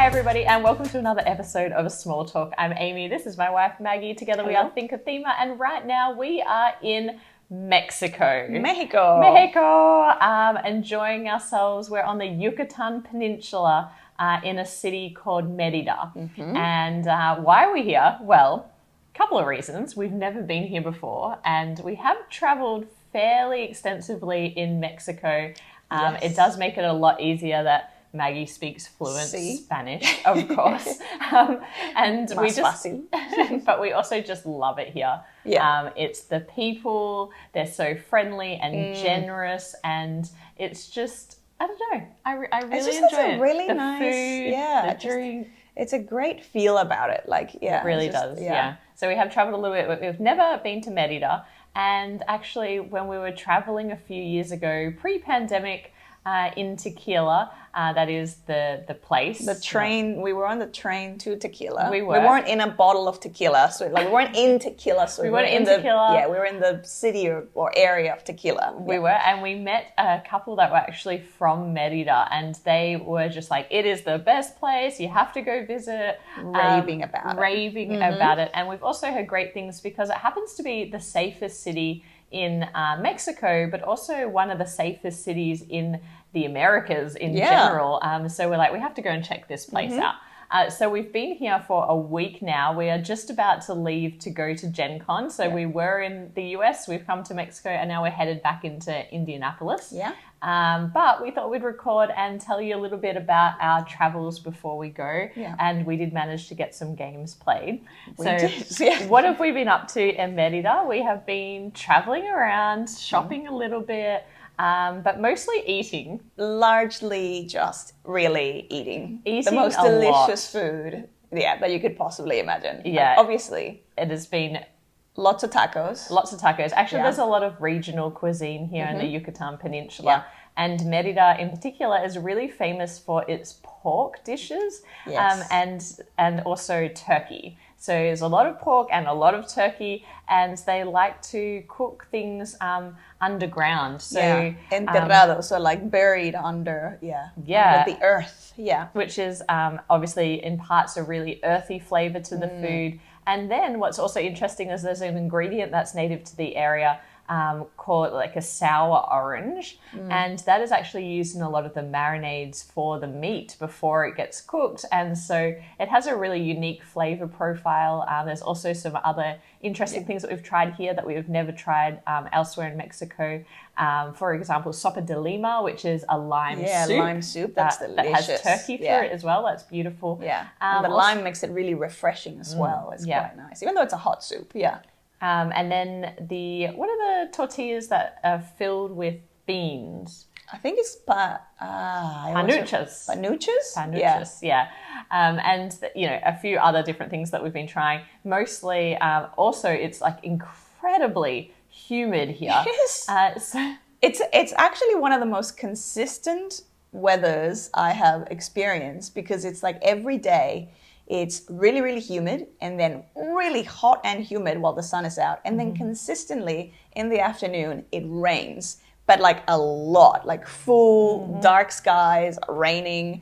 Hi everybody and welcome to another episode of A Small Talk. I'm Amy, this is my wife Maggie, together we are ThinkerThemer, and right now we are in Mexico. Enjoying ourselves. We're on the Yucatan Peninsula in a city called Merida. And why are we here? Well, a couple of reasons. We've never been here before and we have traveled fairly extensively in Mexico. It does make it a lot easier that Maggie speaks fluent Spanish, of course. And we just, but we also just love it here. It's the people, they're so friendly and generous, and it's just, I don't know, I really enjoy it. It's really the nice, food, the drink. It's a great feel about it, It really does. So we have traveled a little bit, we've never been to Merida, and actually when we were traveling a few years ago, pre-pandemic, in Tequila, that is the place. The train, we were on the train to Tequila. We weren't in a bottle of tequila, so like we weren't in Tequila. So we weren't in Tequila. Yeah, we were in the city or area of Tequila. We were, and we met a couple that were actually from Merida, and they were just like, it is the best place, you have to go visit. Raving about it. And we've also heard great things because it happens to be the safest city in Mexico, but also one of the safest cities in the Americas in general. So we're like, we have to go and check this place out. So we've been here for a week now. We are just about to leave to go to Gen Con. So we were in the US, we've come to Mexico, and now we're headed back into Indianapolis. But we thought we'd record and tell you a little bit about our travels before we go. And we did manage to get some games played. What have we been up to in Merida? We have been traveling around, shopping a little bit, but mostly eating. Largely just really eating. Eating the most delicious food that you could possibly imagine. Like, obviously. It has been lots of tacos. Actually, there's a lot of regional cuisine here in the Yucatan Peninsula. And Merida in particular is really famous for its pork dishes and also turkey. So there's a lot of pork and a lot of turkey, and they like to cook things underground. So enterrado, so like buried under the earth. Which is obviously imparts a really earthy flavor to the food. And then what's also interesting is there's an ingredient that's native to the area called like a sour orange, and that is actually used in a lot of the marinades for the meat before it gets cooked, and so it has a really unique flavor profile. There's also some other interesting things that we've tried here that we've never tried elsewhere in Mexico. For example, sopa de lima, which is a lime soup. Lime soup, that's delicious. That has turkey through it as well. That's beautiful. And the lime makes it really refreshing as well. It's quite nice, even though it's a hot soup. And then what are the tortillas that are filled with beans? I think it's panuchas. Panuchas, and a few other different things that we've been trying. Mostly, also it's like incredibly humid here. So it's actually one of the most consistent weathers I have experienced, because it's like every day it's really, really humid, and then really hot and humid while the sun is out. And then consistently in the afternoon, it rains, but like a lot, like full dark skies, raining,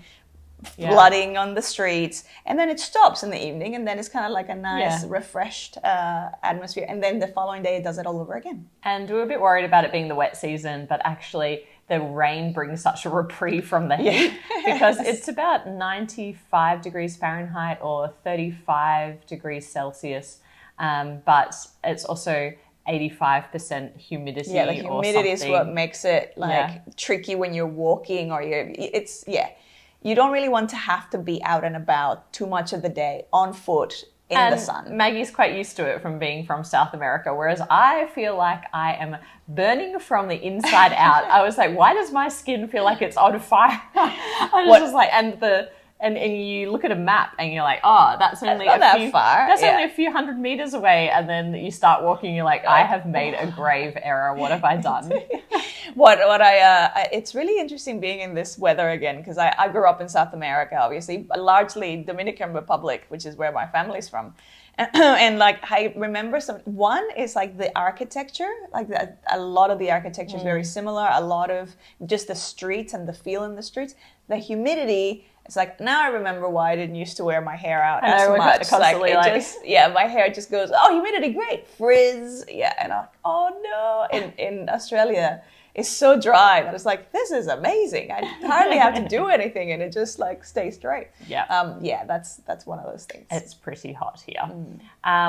flooding on the streets. And then it stops in the evening, and then it's kind of like a nice, refreshed atmosphere. And then the following day, it does it all over again. And we were a bit worried about it being the wet season, but actually the rain brings such a reprieve from the heat because it's about 95 degrees Fahrenheit or 35 degrees Celsius, but it's also 85% humidity. The humidity is what makes it tricky when you're walking or you don't really want to have to be out and about too much of the day on foot in the sun. Maggie's quite used to it from being from South America, whereas I feel like I am burning from the inside out. I was like, why does my skin feel like it's on fire? I was just like, and you look at a map and you're like, oh, that's only only a few hundred meters away, and then you start walking, you're like, I have made a grave error. What have I done? It's really interesting being in this weather again, because I grew up in South America, obviously, largely Dominican Republic, which is where my family's from. And like I remember one is like the architecture, like a lot of the architecture is very similar. A lot of just the streets and the feel in the streets. The humidity It's like, now I remember why I didn't used to wear my hair out I as know, we're much. constantly Like, it just, yeah, my hair just goes, oh, humidity, great, frizz. Yeah, and I'm like, oh no. In Australia, it's so dry that it's like, this is amazing. I hardly have to do anything and it just like stays straight. Yeah. Yeah, that's one of those things. It's pretty hot here.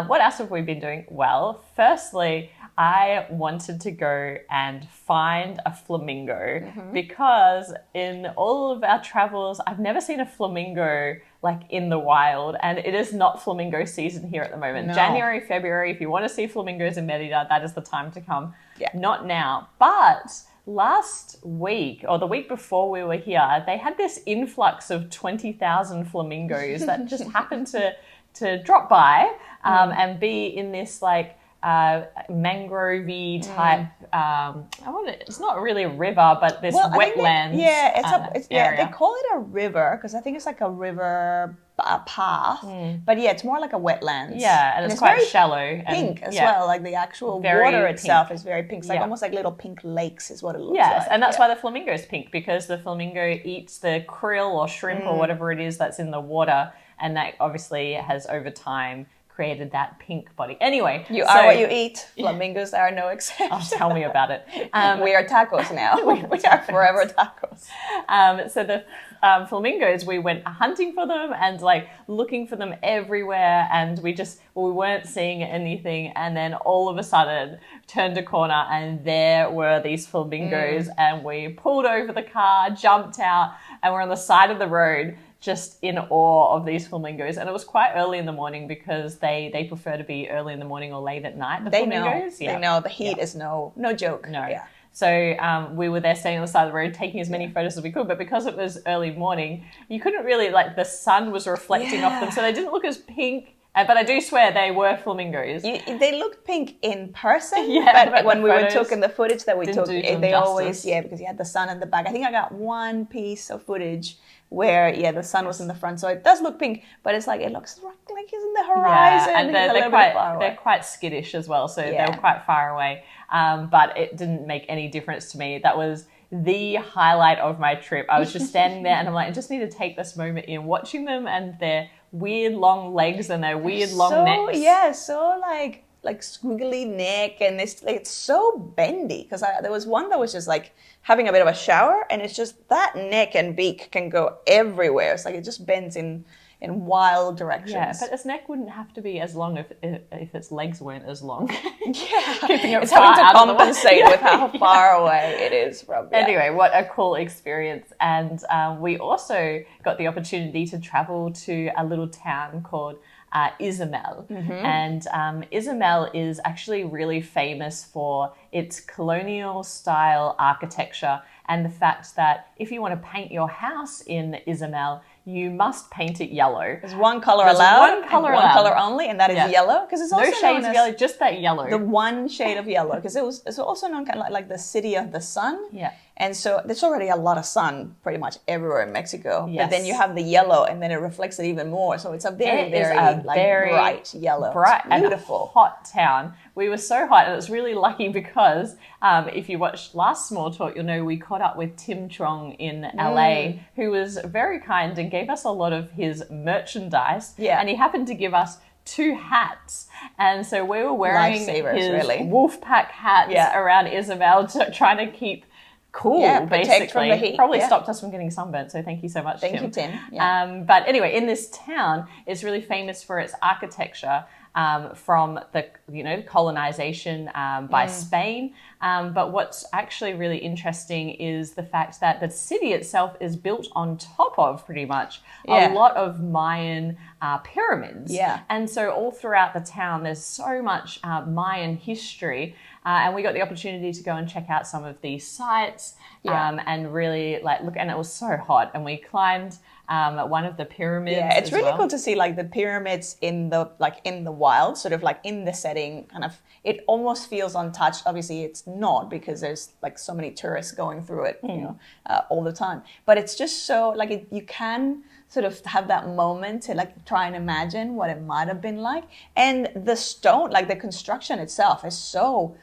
What else have we been doing? Well, firstly, I wanted to go and find a flamingo because in all of our travels, I've never seen a flamingo like in the wild, and it is not flamingo season here at the moment. No. January, February, if you want to see flamingos in Merida, that is the time to come. Yeah. Not now. But last week or the week before we were here, they had this influx of 20,000 flamingos that just happened to drop by and be in this like mangrovey type. It's not really a river, but this wetland. They call it a river because I think it's like a river path, but yeah, it's more like a wetland. Yeah, and it's quite very shallow, pink and, as well. Like the actual water itself is very pink. It's like almost like little pink lakes, is what it looks like. Yes, and that's why the flamingo is pink, because the flamingo eats the krill or shrimp or whatever it is that's in the water, and that obviously has over time created that pink body. Anyway, you are what you eat. Flamingos are no exception. Oh, tell me about it. We are tacos now. we are forever tacos. So the flamingos, we went hunting for them and like looking for them everywhere, and we weren't seeing anything, and then all of a sudden turned a corner and there were these flamingos, and we pulled over the car, jumped out, and we're on the side of the road just in awe of these flamingos. And it was quite early in the morning because they prefer to be early in the morning or late at night, the flamingos. They know the heat is no joke. No. Yeah. So we were there standing on the side of the road taking as many photos as we could, but because it was early morning, you couldn't really, like, the sun was reflecting off them, so they didn't look as pink. But I do swear they were flamingos. They looked pink in person, but when we were taking the footage that we took, they always, justice. because you had the sun in the back. I think I got one piece of footage where, the sun was in the front, so it does look pink, but it's like, it looks like it's in the horizon. And they're quite skittish as well, so they were quite far away. But it didn't make any difference to me. That was the highlight of my trip. I was just standing there and I'm like, I just need to take this moment in watching them and their weird long legs and their weird long necks. Yeah, so like squiggly neck, and it's so bendy, because there was one that was just like having a bit of a shower, and it's just that neck and beak can go everywhere. It's like it just bends in wild directions. Yeah, but its neck wouldn't have to be as long if its legs weren't as long. Yeah, keeping it it's far having to out compensate with how far away it is from. Yeah. Anyway, what a cool experience. And we also got the opportunity to travel to a little town called Izumel. And Izumel is actually really famous for its colonial style architecture, and the fact that if you want to paint your house in Izumel, you must paint it yellow. There's one color allowed, one color only, and that is yellow. Because it's also no shades of yellow, just that yellow. The one shade of yellow, because it's also known kind of like the city of the sun. Yeah. And so there's already a lot of sun pretty much everywhere in Mexico. Yes. But then you have the yellow, and then it reflects it even more. So it's a very bright yellow. Bright, beautiful. And hot town. We were so hot, and it was really lucky because if you watched last Small Talk, you'll know we caught up with Tim Chong in LA, who was very kind and gave us a lot of his merchandise. Yeah. And he happened to give us 2 hats. And so we were wearing his Wolfpack hats around Izumel, trying to keep cool, basically. From the heat. Probably stopped us from getting sunburnt, so thank you so much, Tim. Thank you, Tim. Yeah. But anyway, in this town, it's really famous for its architecture from the colonization by Spain. But what's actually really interesting is the fact that the city itself is built on top of pretty much a lot of Mayan pyramids. Yeah. And so all throughout the town, there's so much Mayan history. And we got the opportunity to go and check out some of these sites and really look, and it was so hot. And we climbed one of the pyramids. Yeah, it's really cool to see like the pyramids in the wild, sort of like in the setting. Kind of, it almost feels untouched. Obviously, it's not, because there's like so many tourists going through it, all the time. But it's just so like you can sort of have that moment to like try and imagine what it might have been like. And the stone, like the construction itself, is so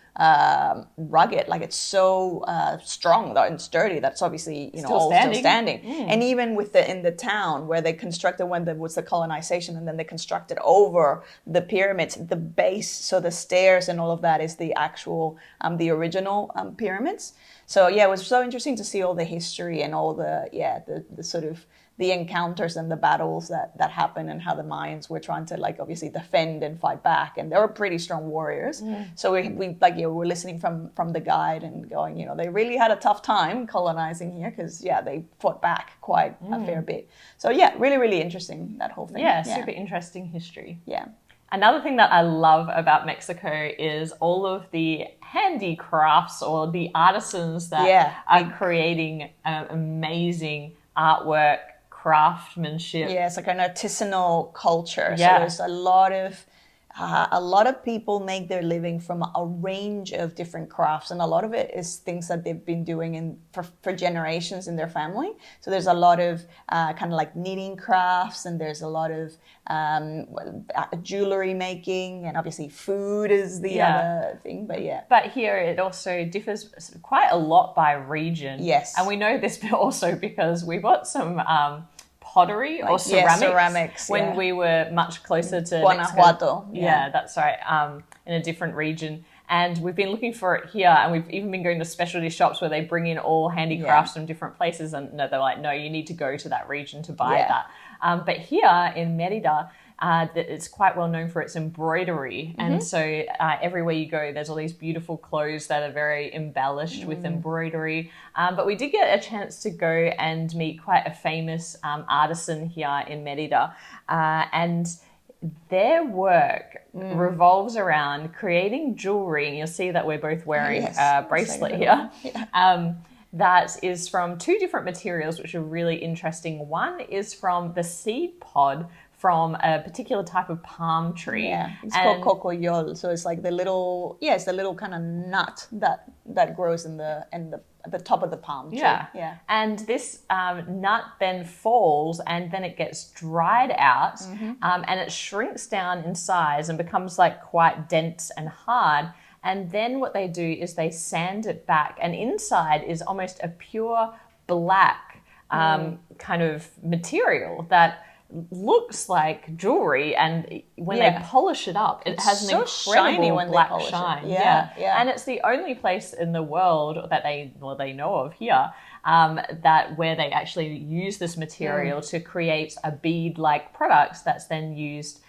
rugged, like it's so strong and sturdy that's obviously still standing. And even in the town where they constructed when there was the colonization, and then they constructed over the pyramids, the base, so the stairs and all of that is the actual, the original pyramids. So yeah, it was so interesting to see all the history and all the sort of the encounters and the battles that happened, and how the Mayans were trying to, like, obviously defend and fight back, and they were pretty strong warriors. So we like, we were listening from the guide and going, they really had a tough time colonizing here, because they fought back quite a fair bit. So yeah, really, really interesting, that whole thing. Yeah, super interesting history. Yeah. Another thing that I love about Mexico is all of the handicrafts, or the artisans that are creating amazing artwork, craftsmanship. Yeah, it's like an artisanal culture. So there's a lot of people make their living from a range of different crafts, and a lot of it is things that they've been doing for generations in their family. So there's a lot of kind of like knitting crafts, and there's a lot of jewelry making, and obviously food is the other thing. But here it also differs quite a lot by region. Yes, and we know this also because we bought some pottery or ceramics when we were much closer to Guanajuato. Yeah, that's right. In a different region. And we've been looking for it here, and we've even been going to specialty shops where they bring in all handicrafts from different places, and they're like, no, you need to go to that region to buy that. But here in Merida, it's quite well known for its embroidery. And so everywhere you go, there's all these beautiful clothes that are very embellished with embroidery. But we did get a chance to go and meet quite a famous artisan here in Merida. And their work revolves around creating jewelry. And you'll see that we're both wearing a bracelet here. That is from two different materials, which are really interesting. One is from the seed pod from a particular type of palm tree. Yeah, it's called cocoyol. So it's like the little, it's the little kind of nut that grows at the top of the palm tree. Yeah. And this nut then falls, and then it gets dried out, and it shrinks down in size and becomes like quite dense and hard. And then what they do is they sand it back, and inside is almost a pure black kind of material that looks like jewelry, and when they polish it up, it has an incredible black shine. And it's the only place in the world that they know of here that where they actually use this material to create a bead-like product that's then used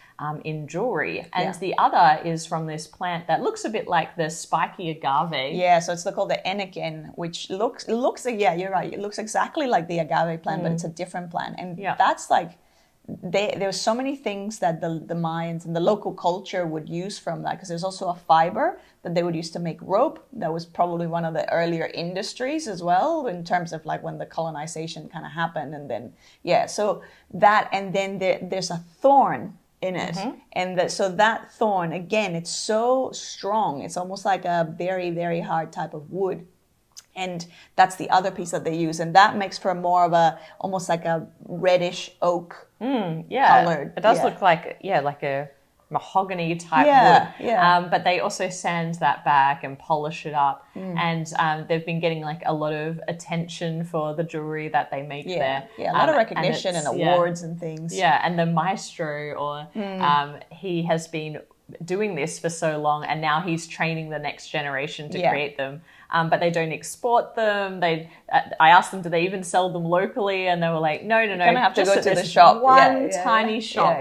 in jewelry. And the other is from this plant that looks a bit like the spiky agave. Yeah, so it's called the eniken, which looks you're right. It looks exactly like the agave plant, but it's a different plant. And that's like, there were so many things that the Mayans and the local culture would use from that, because there's also a fiber that they would use to make rope. That was probably one of the earlier industries as well, in terms of like when the colonization kind of happened. And then, so that, and then there's a thorn in it. And so that thorn, again, it's so strong. It's almost like a very, very hard type of wood. And that's the other piece that they use. And that makes for more of almost like a reddish oak colored. It does look like, like a mahogany type wood. But they also sand that back and polish it up. And they've been getting like a lot of attention for the jewelry that they make there. Yeah, a lot of recognition and awards and things. Yeah, and the maestro, he has been doing this for so long, and now he's training the next generation to create them. But they don't export them. I asked them, do they even sell them locally? And they were like, no. You kind of have to go to the shop. One tiny shop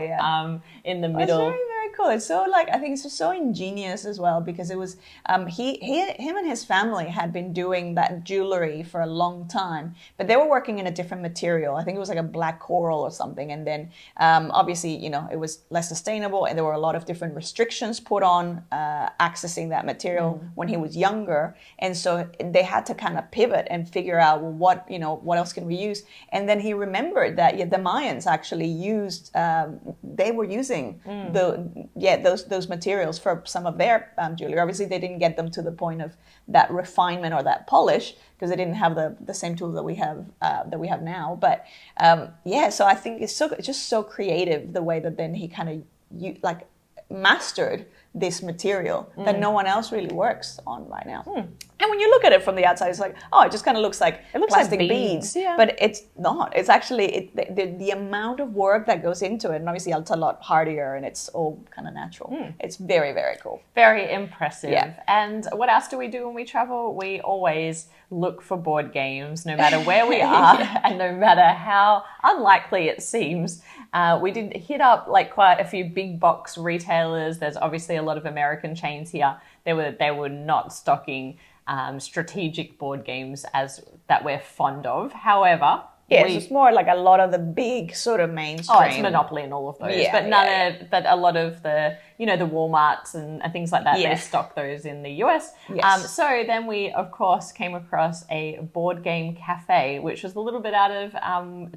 in the middle. That's very cool. It's so I think it's just so ingenious as well, because it was him and his family had been doing that jewelry for a long time, but they were working in a different material. I think it was like a black coral or something. And then obviously, it was less sustainable, and there were a lot of different restrictions put on accessing that material when he was younger. And so they had to kind of pivot and figure out, well, what else can we use? And then he remembered that the Mayans actually used, they were using those materials for some of their jewelry. Obviously, they didn't get them to the point of that refinement or that polish, because they didn't have the same tools that we have now. But so I think it's just so creative, the way that then he kind of mastered this material that no one else really works on right now. And when you look at it from the outside, it's like, oh, it just kind of looks like plastic like beads. Yeah. But it's not. It's actually, the amount of work that goes into it, and obviously it's a lot hardier and it's all kind of natural. It's very, very cool. Very impressive. Yeah. And what else do we do when we travel? We always look for board games, no matter where we are and no matter how unlikely it seems. We did hit up like quite a few big box retailers. There's obviously a lot of American chains here. They were not stocking strategic board games as that we're fond of. However, it's more like a lot of the big sort of mainstream. Oh, it's Monopoly and all of those, but a lot of the the Walmarts and things like that. They stock those in the US. Yes. So then we of course came across a board game cafe, which was a little bit out of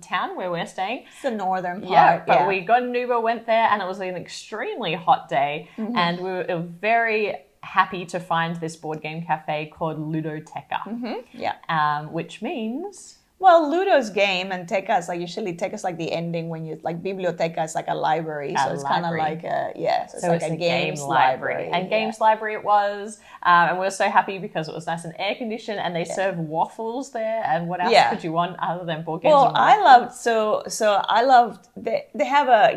town where we're staying. It's the northern part. Yeah, but we got an Uber, went there, and it was an extremely hot day, and we were very happy to find this board game cafe called Ludoteca. Which means, well, Ludo's game and Teca is like usually Teca is like the ending when you like biblioteca is like a library, so it's kind of like it's like a games library. And games library it was, and we were so happy because it was nice and air conditioned, and they serve waffles there. And what else could you want other than board games? Well, I loved they have a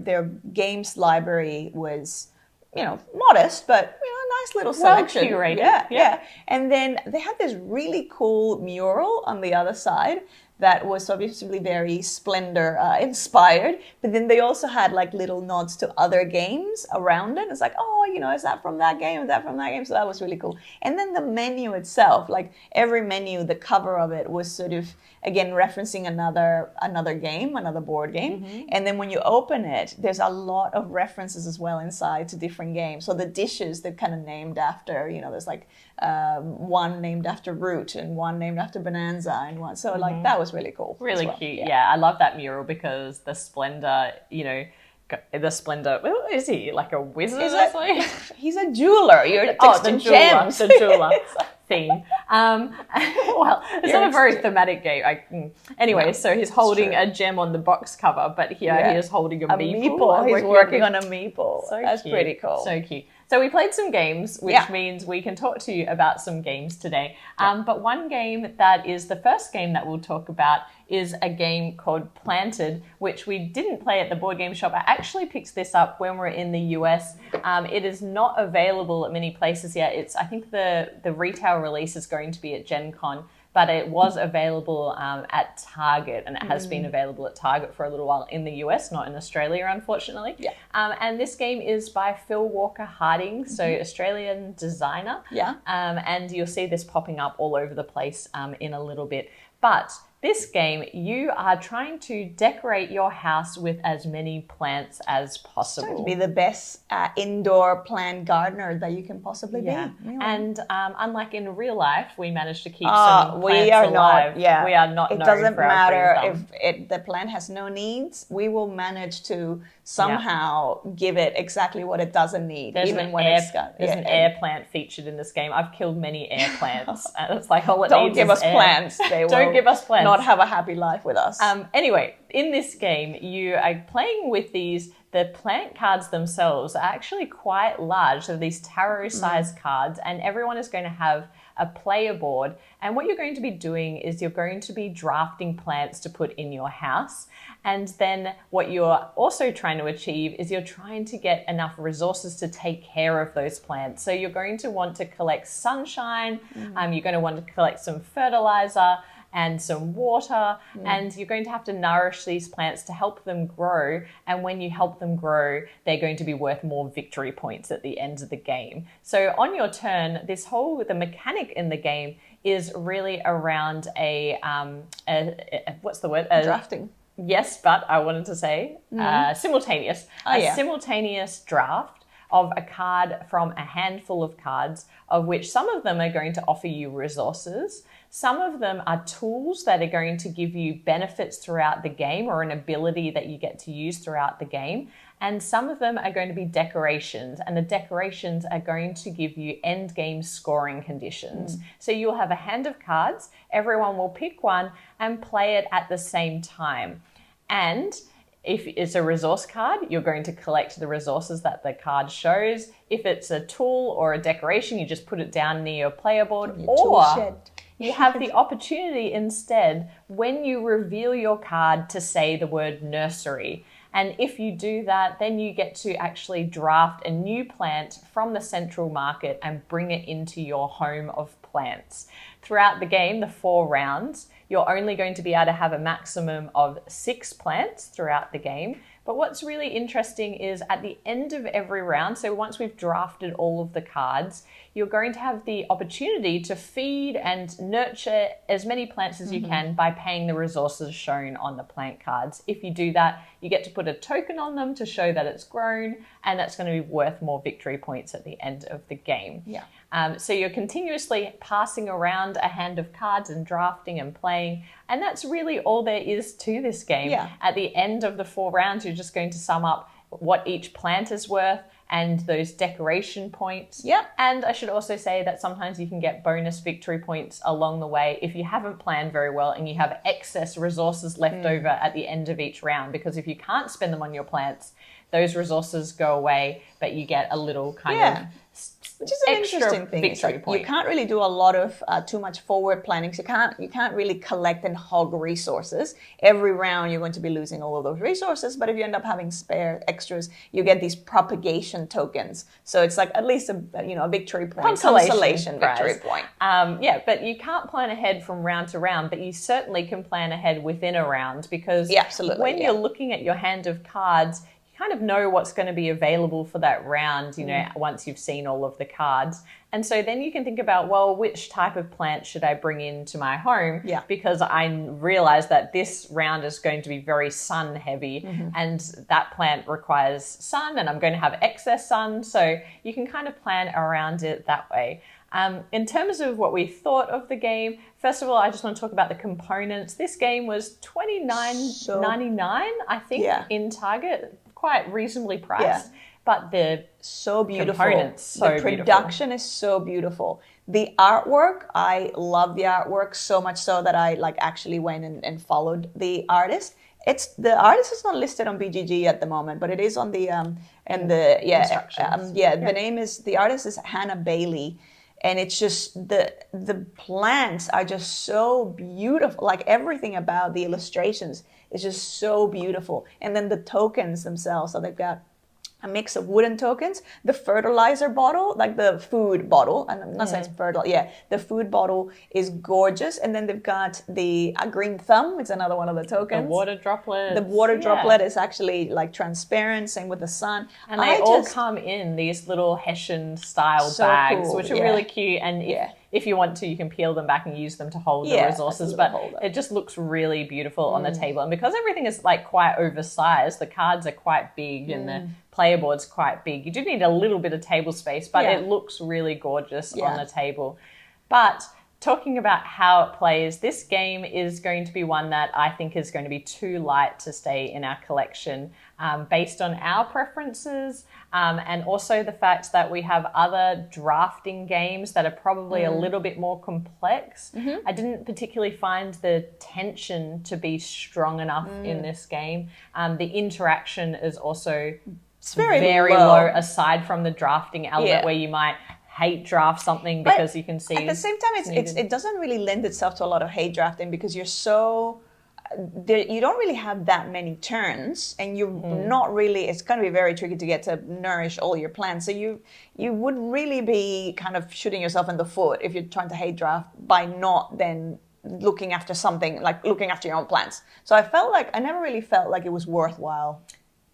their games library was modest, but nice little selection. Well curated. Yeah. And then they had this really cool mural on the other side that was obviously very Splendor inspired, but then they also had like little nods to other games around it. It's like, is that from that game? Is that from that game? So that was really cool. And then the menu itself, like every menu, the cover of it was sort of, again, referencing another game, another board game. And then when you open it, there's a lot of references as well inside to different games. So the dishes, they're kind of named after, there's like one named after Root and one named after Bonanza and one. So like that was really cool. Really cute. Yeah, I love that mural because the Splendor, well, is he like a wizard? He's a jeweler. You're the gems. The jeweler theme. Well, it's not a very thematic game. Anyway, so he's holding a gem on the box cover, but here he is holding a meeple. He's working on a meeple. So that's cute. pretty cool. So cute. So we played some games, which means we can talk to you about some games today. But one game that is the first game that we'll talk about is a game called Planted, which we didn't play at the board game shop. I actually picked this up when we're in the US. It is not available at many places yet. I think the retail release is going to be at Gen Con, but it was available at Target, and it has been available at Target for a little while in the US, not in Australia, unfortunately. And this game is by Phil Walker Harding, so Australian designer. And you'll see this popping up all over the place in a little bit. But this game, you are trying to decorate your house with as many plants as possible. To be the best indoor plant gardener that you can possibly be. And unlike in real life, we managed to keep some plants alive. We are not. It doesn't matter if the plant has no needs. We will manage to somehow give it exactly what it doesn't need. There's even when there's an air plant featured in this game. I've killed many air plants. It's like all it Don't needs give is us air. plants. They Don't will give us plants. Not have a happy life with us. Anyway, in this game, you are playing with these. The plant cards themselves are actually quite large. So these tarot-sized cards, and everyone is going to have a player board. And what you're going to be doing is you're going to be drafting plants to put in your house. And then what you're also trying to achieve is you're trying to get enough resources to take care of those plants. So you're going to want to collect sunshine. You're going to want to collect some fertilizer and some water, and you're going to have to nourish these plants to help them grow. And when you help them grow, they're going to be worth more victory points at the end of the game. So on your turn, the mechanic in the game is really around what's the word? Drafting. Yes, but I wanted to say simultaneous. Simultaneous draft of a card from a handful of cards, of which some of them are going to offer you resources. Some of them are tools that are going to give you benefits throughout the game, or an ability that you get to use throughout the game. And some of them are going to be decorations, and the decorations are going to give you end game scoring conditions. So you'll have a hand of cards, everyone will pick one and play it at the same time. And If it's a resource card, you're going to collect the resources that the card shows. If it's a tool or a decoration, you just put it down near your player board. Or you have the opportunity instead, when you reveal your card, to say the word nursery. And if you do that, then you get to actually draft a new plant from the central market and bring it into your home of plants. Throughout the game, the 4 rounds, you're only going to be able to have a maximum of 6 plants throughout the game. But what's really interesting is at the end of every round, so once we've drafted all of the cards, you're going to have the opportunity to feed and nurture as many plants as you can by paying the resources shown on the plant cards. If you do that, you get to put a token on them to show that it's grown, and that's going to be worth more victory points at the end of the game. Yeah. So you're continuously passing around a hand of cards and drafting and playing, and that's really all there is to this game. Yeah. At the end of the 4 rounds, you're just going to sum up what each plant is worth and those decoration points. Yeah. And I should also say that sometimes you can get bonus victory points along the way if you haven't planned very well and you have excess resources left over at the end of each round, because if you can't spend them on your plants, those resources go away, but you get a little kind of which is an interesting thing. It's like you can't really do a lot of too much forward planning. So you can't really collect and hog resources. Every round you're going to be losing all of those resources. But if you end up having spare extras, you get these propagation tokens. So it's like at least a victory point, consolation victory point. But you can't plan ahead from round to round, but you certainly can plan ahead within a round, because when you're looking at your hand of cards, kind of know what's going to be available for that round, once you've seen all of the cards. And so then you can think about, well, which type of plant should I bring into my home? Yeah. Because I realize that this round is going to be very sun heavy, and that plant requires sun, and I'm going to have excess sun. So you can kind of plan around it that way. In terms of what we thought of the game, first of all, I just want to talk about the components. This game was $29.99, I think, in Target. Quite reasonably priced, but the components, the production is so beautiful. The artwork, I love the artwork so much so that I actually went and followed the artist. The artist is not listed on BGG at the moment, but it is on the instructions. The artist is Hannah Bailey. And it's just the plants are just so beautiful. Like everything about the illustrations is just so beautiful. And then the tokens themselves. So they've got a mix of wooden tokens, the fertilizer bottle, like the food bottle, and I'm not saying it's fertile, the food bottle is gorgeous, and then they've got the green thumb, it's another one of the tokens. The water droplet. The water droplet is actually transparent, same with the sun. And they all come in these little Hessian style bags, which are really cute, and if you want to, you can peel them back and use them to hold the resources, but it just looks really beautiful on the table. And because everything is quite oversized, the cards are quite big and the player board's quite big. You do need a little bit of table space, but it looks really gorgeous on the table. But talking about how it plays, this game is going to be one that I think is going to be too light to stay in our collection, based on our preferences, and also the fact that we have other drafting games that are probably a little bit more complex. I didn't particularly find the tension to be strong enough in this game. The interaction is also very low, aside from the drafting element where you might hate draft something because you can see. At the same time, it doesn't really lend itself to a lot of hate drafting because you're so. You don't really have that many turns, and you're not really. It's going to be very tricky to get to nourish all your plants. So you would really be kind of shooting yourself in the foot if you're trying to hate draft by not then looking after something like looking after your own plants. So I never really felt like it was worthwhile.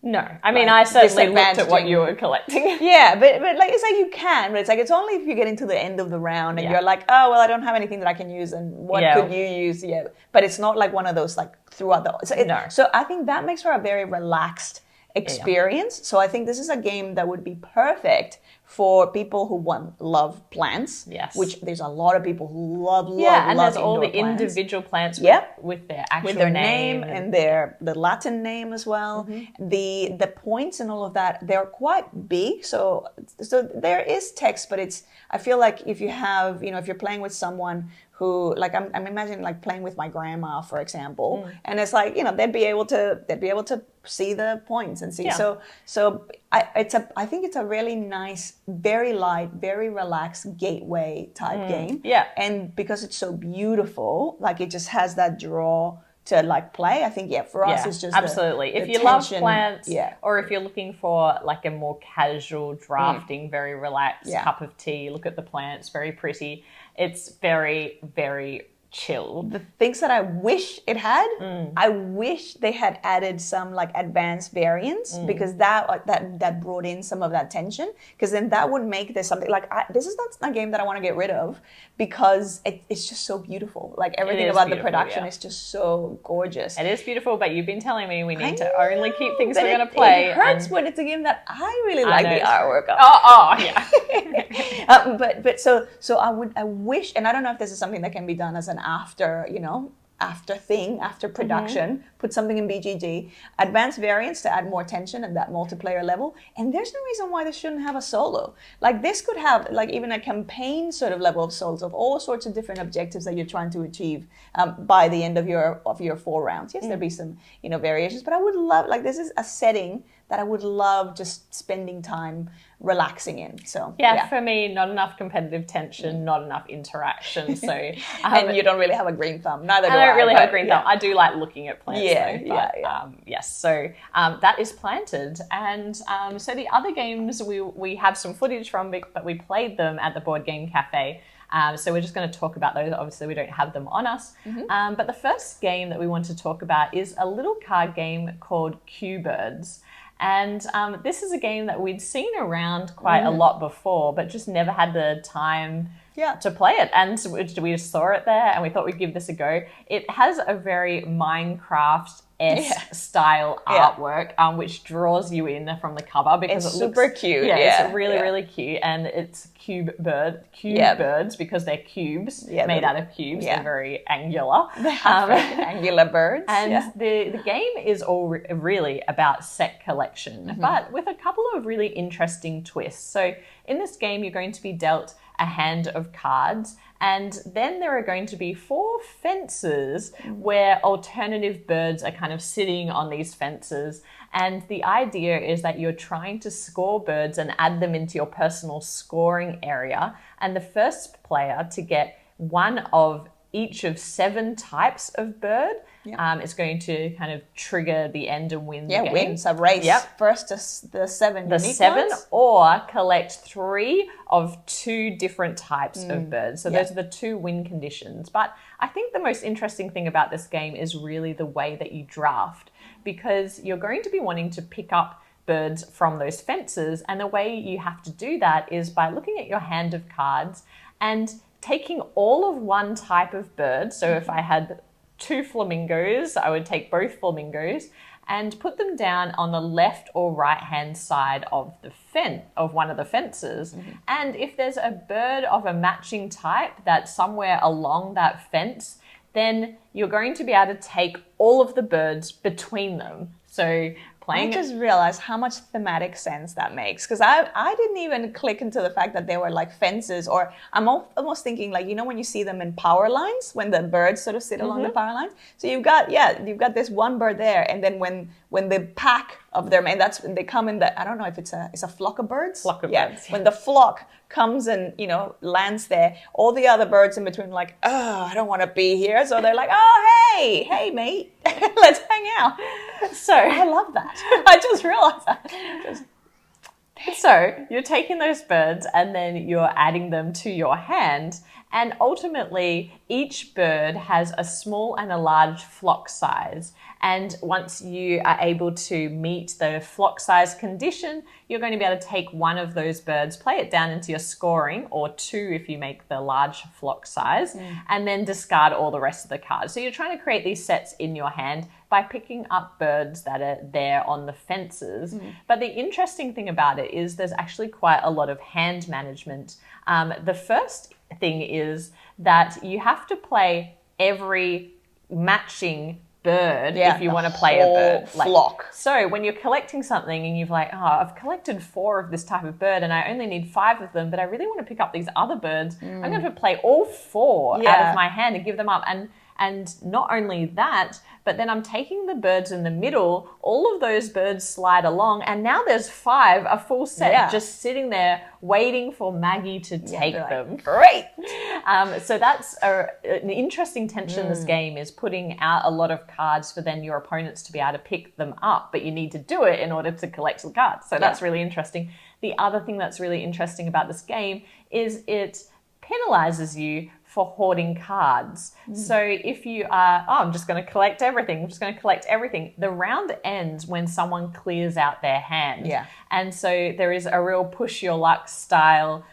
No, I mean, I certainly looked at what you were collecting. But it's like you can, but it's only if you're getting to the end of the round and you're like, oh, well, I don't have anything that I can use, and what could you use? But it's not like one of those throughout the. So I think that makes for a very relaxed experience. So I think this is a game that would be perfect for people who love plants. Yes. Which there's a lot of people who love and love there's all the plants. individual plants with their actual with their name and the Latin name as well. The points and all of that, they're quite big. So there is text, but I feel like if you have, if you're playing with someone who, like, I'm imagining like playing with my grandma, for example, and it's like, they'd be able to see the points and see. Yeah. So I think it's a really nice, very light, very relaxed gateway type game. Yeah. And because it's so beautiful, like it just has that draw to like play. I think for us it's just absolutely. If you love plants, or if you're looking for like a more casual drafting, very relaxed cup of tea, look at the plants, very pretty. It's very, very chill. The things that I wish it had, I wish they had added some like advanced variants, because that brought in some of that tension, because then that would make this something like this is not a game that I want to get rid of, because it's just so beautiful. Like everything about the production is just so gorgeous. It is beautiful, but you've been telling me we need to only keep things we're going to play. It hurts when it's a game that I really like the artwork of. But so I wish, and I don't know if this is something that can be done as an after production, put something in BGG, advanced variants to add more tension and that multiplayer level. And there's no reason why this shouldn't have a solo. Like this could have like even a campaign sort of level of solos of all sorts of different objectives that you're trying to achieve by the end of your 4 rounds. Yes, there'd be some variations, but I would love, like, this is a setting that I would love just spending time relaxing in. So for me, not enough competitive tension, not enough interaction. So and you don't really have a green thumb. Neither do I. I don't really have a green thumb. I do like looking at plants. Yes. So that is Planted, and so the other games we have some footage from, but we played them at the Board Game Cafe. So we're just going to talk about those. Obviously, we don't have them on us. But the first game that we want to talk about is a little card game called CuBirds. And this is a game that we'd seen around quite a lot before, but just never had the time to play it. And so we just saw it there and we thought we'd give this a go. It has a very Minecraft-esque style artwork, which draws you in from the cover because it's it looks super cute. It's really, really cute. And it's CuBirds because they're cubes made out of cubes. They're very angular. Angular birds. And the game is all really about set collection, but with a couple of really interesting twists. So in this game, you're going to be dealt a hand of cards, and then there are going to be 4 fences where alternative birds are kind of sitting on these fences. And the idea is that you're trying to score birds and add them into your personal scoring area. And the first player to get one of each of 7 types of bird is going to kind of trigger the end and win the game. Wins a race. First the 7 the unique 7 ones. Or collect 3 of 2 different types of birds. So those are the 2 win conditions. But I think the most interesting thing about this game is really the way that you draft, because you're going to be wanting to pick up birds from those fences. And the way you have to do that is by looking at your hand of cards and taking all of one type of bird. So if I had 2 flamingos, I would take both flamingos and put them down on the left or right hand side of one of the fences. And if there's a bird of a matching type that's somewhere along that fence, then you're going to be able to take all of the birds between them. So I just realized how much thematic sense that makes, because I didn't even click into the fact that they were like fences, or I'm almost thinking like, when you see them in power lines, when the birds sort of sit along the power lines. So you've got this one bird there, and then when the pack of their mate, that's when they come in I don't know if it's a flock of birds. Birds. When the flock comes and lands there, all the other birds in between like, I don't want to be here. So they're like, hey mate, let's hang out. So I love that. I just realized that. So you're taking those birds and then you're adding them to your hand. And ultimately, each bird has a small and a large flock size. And once you are able to meet the flock size condition, you're going to be able to take one of those birds, play it down into your scoring, or 2 if you make the large flock size, and then discard all the rest of the cards. So you're trying to create these sets in your hand by picking up birds that are there on the fences. But the interesting thing about it is there's actually quite a lot of hand management. The first thing is that you have to play every matching bird if you want to play a bird. Flock. So when you're collecting something and you've like, oh, I've collected 4 of this type of bird and I only need 5 of them, but I really want to pick up these other birds, I'm going to play all 4 out of my hand and give them up. And not only that, but then I'm taking the birds in the middle, all of those birds slide along, and now there's 5, a full set, just sitting there waiting for Maggie to take them. Like, great! So that's an interesting tension in this game, is putting out a lot of cards for then your opponents to be able to pick them up, but you need to do it in order to collect the cards. So that's really interesting. The other thing that's really interesting about this game is it penalizes you for hoarding cards. So if you are, I'm just going to collect everything, the round ends when someone clears out their hand. And so there is a real push your luck style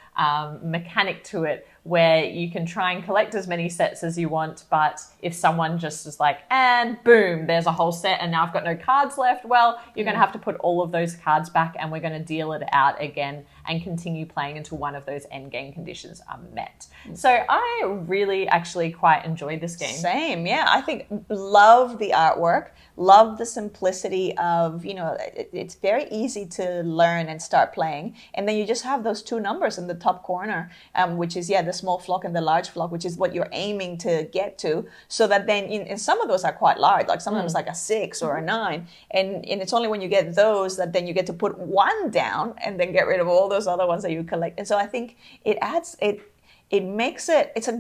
mechanic to it, where you can try and collect as many sets as you want, but if someone just is like, and boom, there's a whole set and now I've got no cards left, well, you're going to have to put all of those cards back and we're going to deal it out again and continue playing until one of those end game conditions are met. So I really actually quite enjoyed this game. Same, yeah. I think love the artwork, love the simplicity of, it's very easy to learn and start playing. And then you just have those 2 numbers in the top corner, which is, the small flock and the large flock, which is what you're aiming to get to. So that then, and some of those are quite large, like some of them is like a 6 or a 9. And it's only when you get those that then you get to put 1 down and then get rid of all those other ones that you collect. And so I think it adds, it makes it, it's a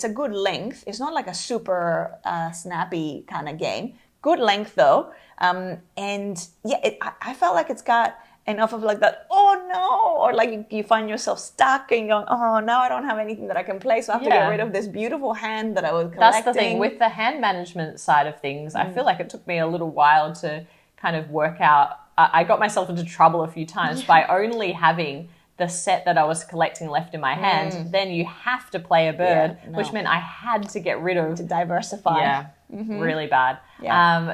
good length. It's not like a super snappy kind of game. Good length though. I felt like it's got enough of like that, oh no, or like you find yourself stuck and going, oh, now I don't have anything that I can play, so I have to get rid of this beautiful hand that I was collecting. That's the thing with the hand management side of things. I feel like it took me a little while to kind of work out. I got myself into trouble a few times by only having the set that I was collecting left in my hand. Then you have to play a bird, which meant I had to get rid of, to diversify. Really bad.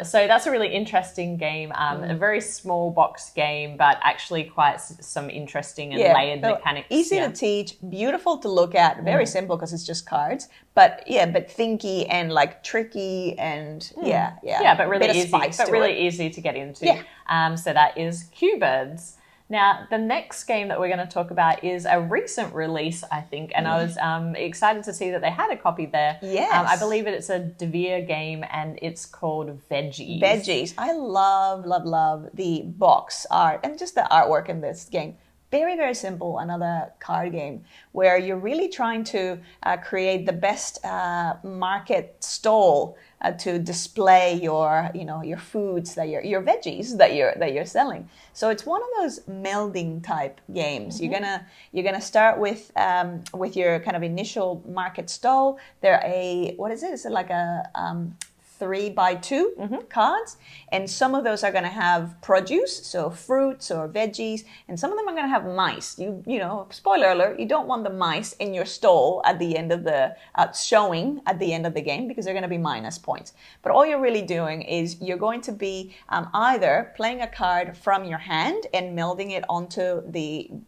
So that's a really interesting game. A very small box game, but actually quite some interesting and layered mechanics. Easy to teach, beautiful to look at, very simple because it's just cards. But thinky and like tricky and but really easy. But really easy to get into. So that is CuBirds. Now, the next game that we're going to talk about is a recent release, I think, and I was excited to see that they had a copy there. Yes. I believe it's a Devere game, and it's called Veggies. Veggies. I love the box art and just the artwork in this game. Very, very simple, another card game where you're really trying to create the best market stall to display your foods, that your veggies that you're selling. So it's one of those melding type games. You're gonna start with your kind of initial market stall. What is it? Is it like a 3x2 cards, and some of those are going to have produce, so fruits or veggies, and some of them are going to have mice. Spoiler alert, you don't want the mice in your stall at the end of the showing at the end of the game, because they're going to be minus points. But all you're really doing is you're going to be either playing a card from your hand and melding it onto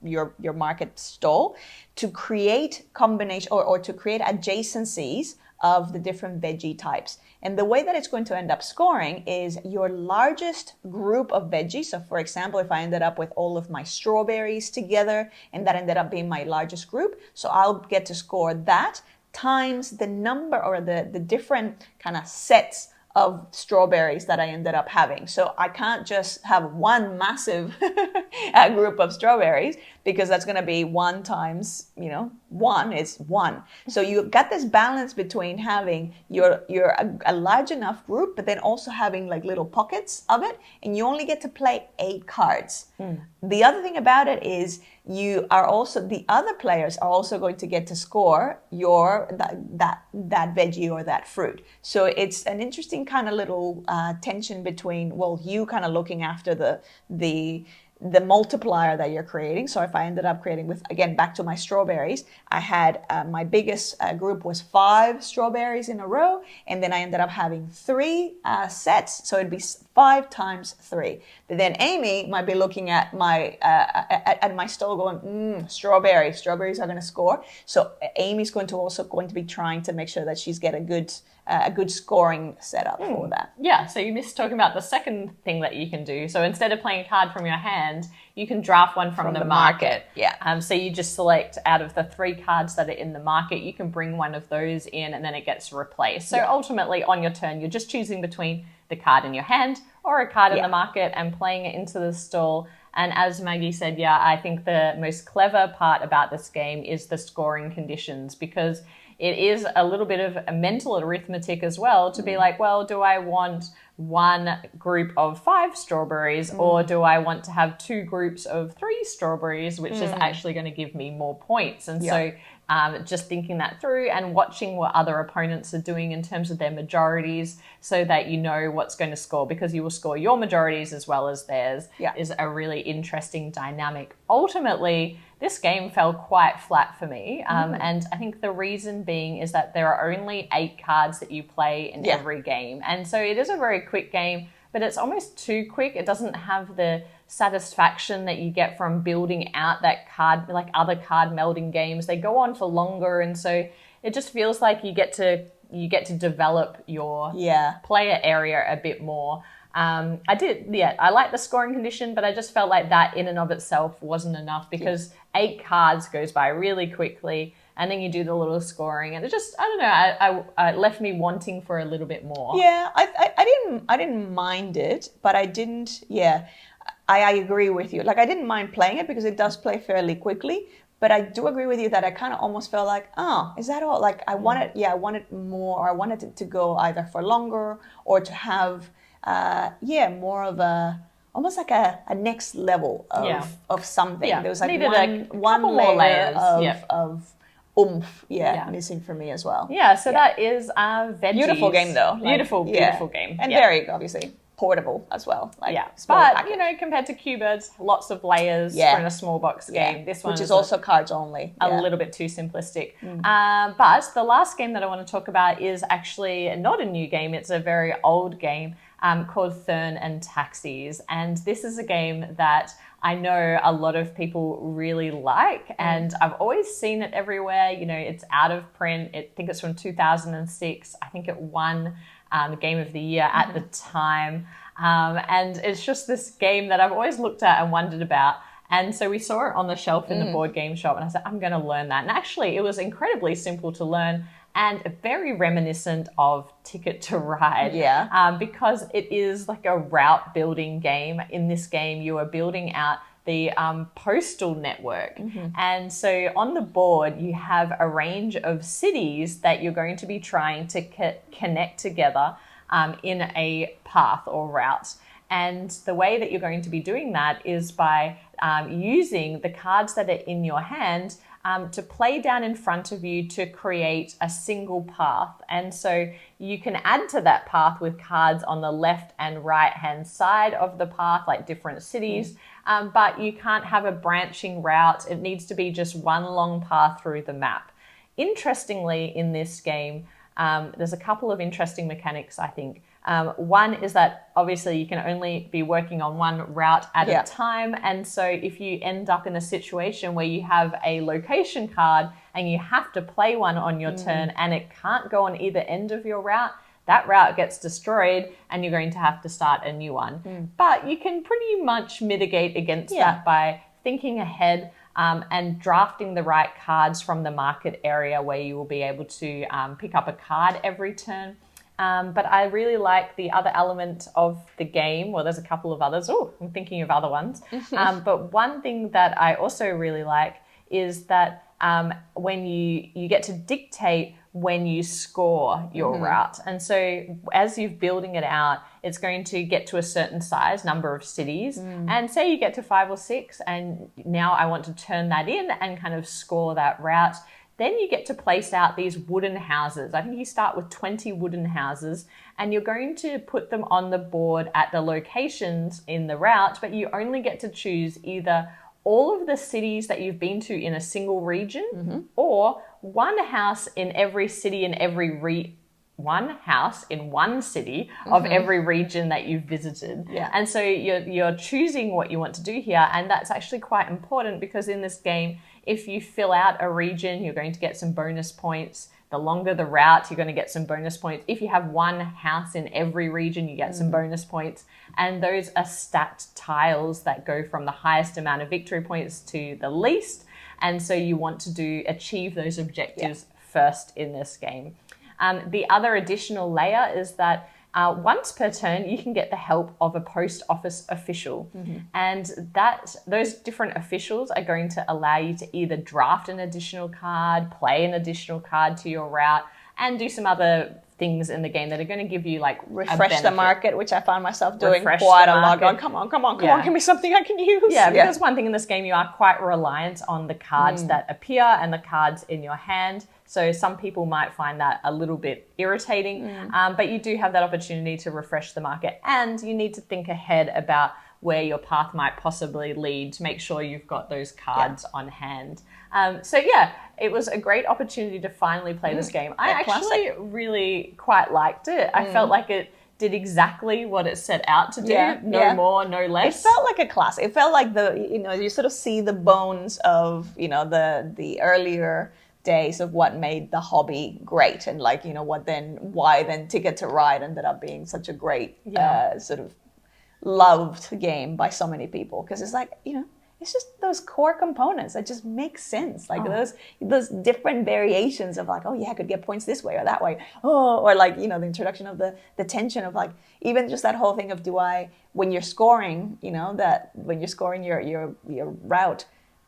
your market stall to create combination or to create adjacencies of the different veggie types. And the way that it's going to end up scoring is your largest group of veggies. So for example, if I ended up with all of my strawberries together and that ended up being my largest group, so I'll get to score that times the number or the different kind of sets of strawberries that I ended up having. So I can't just have one massive group of strawberries, because that's going to be 1 times, 1 is 1. So you got this balance between having a large enough group, but then also having like little pockets of it, and you only get to play 8 cards. The other thing about it is you are also, the other players are also going to get to score that veggie or that fruit. So it's an interesting kind of little tension between, well, you kind of looking after the multiplier that you're creating. So if I ended up creating with, again, back to my strawberries, I had my biggest group was 5 strawberries in a row, and then I ended up having 3 sets. So it'd be 5 times 3. But then Amy might be looking at my stall going, strawberries are going to score. So Amy's going to be trying to make sure that she's get a good scoring setup for that. Yeah, so you missed talking about the second thing that you can do. So instead of playing a card from your hand, you can draft one from the market. Yeah. So you just select out of the 3 cards that are in the market, you can bring one of those in and then it gets replaced. So ultimately on your turn, you're just choosing between the card in your hand or a card in the market and playing it into the stall. And as Maggie said, I think the most clever part about this game is the scoring conditions, because it is a little bit of a mental arithmetic as well to be like, well, do I want one group of 5 strawberries or do I want to have 2 groups of 3 strawberries, which is actually going to give me more points? And so just thinking that through and watching what other opponents are doing in terms of their majorities so that you know what's going to score, because you will score your majorities as well as theirs, is a really interesting dynamic. Ultimately, this game fell quite flat for me. And I think the reason being is that there are only 8 cards that you play in every game. And so it is a very quick game, but it's almost too quick. It doesn't have the satisfaction that you get from building out that card, like other card melding games. They go on for longer. And so it just feels like you get to develop your player area a bit more. I like the scoring condition, but I just felt like that in and of itself wasn't enough, because 8 cards goes by really quickly, and then you do the little scoring, and it just, I don't know, it left me wanting for a little bit more. Yeah, I didn't mind it, but I didn't. Yeah, I agree with you. Like, I didn't mind playing it because it does play fairly quickly. But I do agree with you that I kind of almost felt like, oh, is that all? Like, I wanted more, or I wanted it to go either for longer or to have more of almost like a next level of something. Yeah. There was like Needed one more layer layers of oomph missing for me as well. Yeah, so that is Veggies. Beautiful game though. Beautiful game. And very, obviously, portable as well. Like, but package. compared to CuBirds, lots of layers for in a small box game. This one which is also cards only. A little bit too simplistic. But the last game that I want to talk about is actually not a new game. It's a very old game called Thurn Taxis. And this is a game that I know a lot of people really like, and I've always seen it everywhere. It's out of print. I think it's from 2006. I think it won the Game of the Year at the time. And it's just this game that I've always looked at and wondered about. And so we saw it on the shelf in the board game shop, and I said, I'm going to learn that. And actually, it was incredibly simple to learn and very reminiscent of Ticket to Ride. Because it is like a route building game. In this game, you are building out the postal network. And so on the board, you have a range of cities that you're going to be trying to connect together in a path or route. And the way that you're going to be doing that is by using the cards that are in your hand to play down in front of you to create a single path. And so you can add to that path with cards on the left and right hand side of the path, like different cities, but you can't have a branching route. It needs to be just one long path through the map. Interestingly, in this game, there's a couple of interesting mechanics, I think. One is that obviously you can only be working on one route at a time. And so if you end up in a situation where you have a location card and you have to play one on your turn and it can't go on either end of your route, that route gets destroyed and you're going to have to start a new one. But you can pretty much mitigate against that by thinking ahead and drafting the right cards from the market area where you will be able to pick up a card every turn. But I really like the other element of the game. Well, there's a couple of others. Oh, I'm thinking of other ones. But one thing that I also really like is that when you get to dictate when you score your route. And so as you're building it out, it's going to get to a certain size, number of cities. And say you get to 5 or 6, and now I want to turn that in and kind of score that route. Then you get to place out these wooden houses. I think you start with 20 wooden houses, and you're going to put them on the board at the locations in the route, but you only get to choose either all of the cities that you've been to in a single region, or one house in every city in every one house in one city of every region that you've visited. And so you're choosing what you want to do here, and that's actually quite important, because in this game, if you fill out a region, you're going to get some bonus points. The longer the route, you're going to get some bonus points. If you have one house in every region, you get some bonus points. And those are stacked tiles that go from the highest amount of victory points to the least. And so you want to achieve those objectives first in this game. The other additional layer is that once per turn, you can get the help of a post office official. And those different officials are going to allow you to either draft an additional card, play an additional card to your route, and do some other things in the game that are going to give you like refresh the market, which I found myself doing quite a lot. Going, come on, give me something I can use. Yeah, because one thing in this game, you are quite reliant on the cards that appear and the cards in your hand. So some people might find that a little bit irritating, but you do have that opportunity to refresh the market, and you need to think ahead about where your path might possibly lead to make sure you've got those cards on hand. It was a great opportunity to finally play this game. I actually really quite liked it. I felt like it did exactly what it set out to do. No more, no less. It felt like a classic. It felt like you sort of see the bones of, the earlier days of what made the hobby great, and why then Ticket to Ride ended up being such a great sort of loved game by so many people, because it's like, it's just those core components that just make sense. Like those different variations of like, I could get points this way or that way. Or like, the introduction of the tension of like, even just that whole thing of when you're scoring, that when you're scoring your route,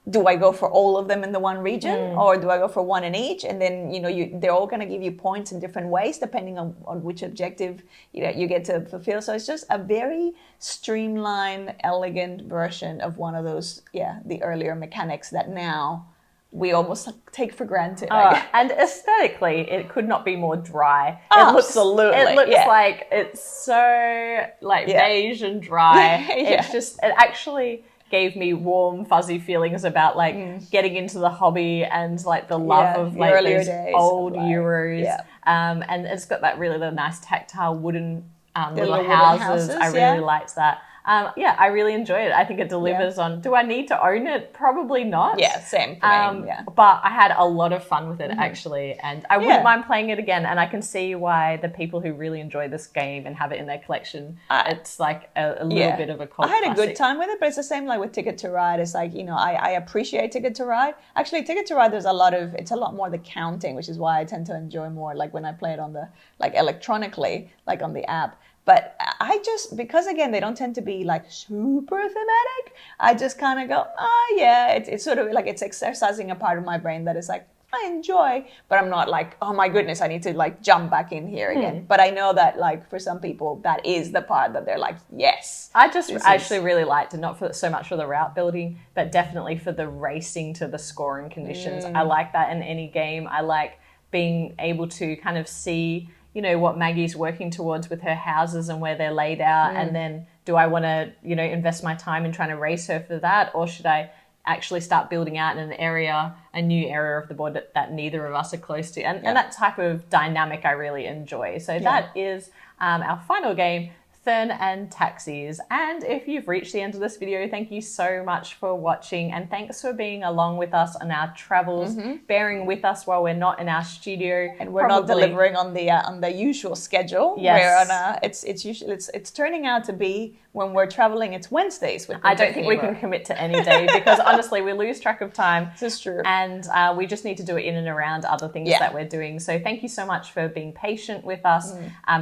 do I go for all of them in the one region, or do I go for one in each? And then, they're all going to give you points in different ways depending on which objective you get to fulfill. So it's just a very streamlined, elegant version of one of those, the earlier mechanics that now we almost take for granted. And aesthetically, it could not be more dry. Absolutely. It looks like it's so beige and dry. It actually gave me warm, fuzzy feelings about getting into the hobby and the love of those old Euros. And it's got that really nice tactile wooden little houses. I really liked that. I really enjoyed it. I think it delivers on. Do I need to own it? Probably not. Yeah, same for me. But I had a lot of fun with it actually, and I wouldn't mind playing it again. And I can see why the people who really enjoy this game and have it in their collection, it's like a little bit of a cult classic. I had a good time with it, but it's the same with Ticket to Ride. It's like, I appreciate Ticket to Ride. Actually, Ticket to Ride, it's a lot more the counting, which is why I tend to enjoy more when I play it on the electronically, on the app. But because again, they don't tend to be super thematic, I just kind of go, it's sort of it's exercising a part of my brain that is I enjoy, but I'm not oh my goodness, I need to jump back in here again. But I know that for some people, that is the part that they're yes. I just actually really liked it, not so much for the route building, but definitely for the racing to the scoring conditions. I like that in any game. I like being able to kind of see what Maggie's working towards with her houses and where they're laid out. And then do I want to, invest my time in trying to race her for that? Or should I actually start building out in a new area of the board that neither of us are close to? And that type of dynamic I really enjoy. So that is our final game, Thurn Taxis. And if you've reached the end of this video, thank you so much for watching, and thanks for being along with us on our travels, bearing with us while we're not in our studio, and we're not delivering on the usual schedule. Yes. Where it's turning out to be when we're traveling, it's Wednesdays with I don't think we can commit to any day because honestly, we lose track of time. This is true. And we just need to do it in and around other things that we're doing. So thank you so much for being patient with us,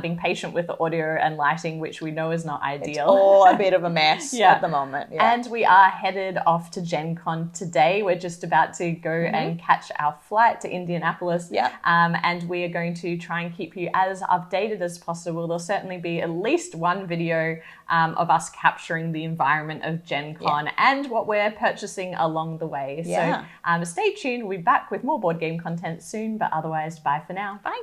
being patient with the audio and lighting, which we know is not ideal. It's all a bit of a mess at the moment. Yeah. And we are headed off to Gen Con today. We're just about to go and catch our flight to Indianapolis. Yeah. And we are going to try and keep you as updated as possible. There'll certainly be at least one video of us capturing the environment of Gen Con and what we're purchasing along the way. So stay tuned. We'll be back with more board game content soon, but otherwise, bye for now. Bye.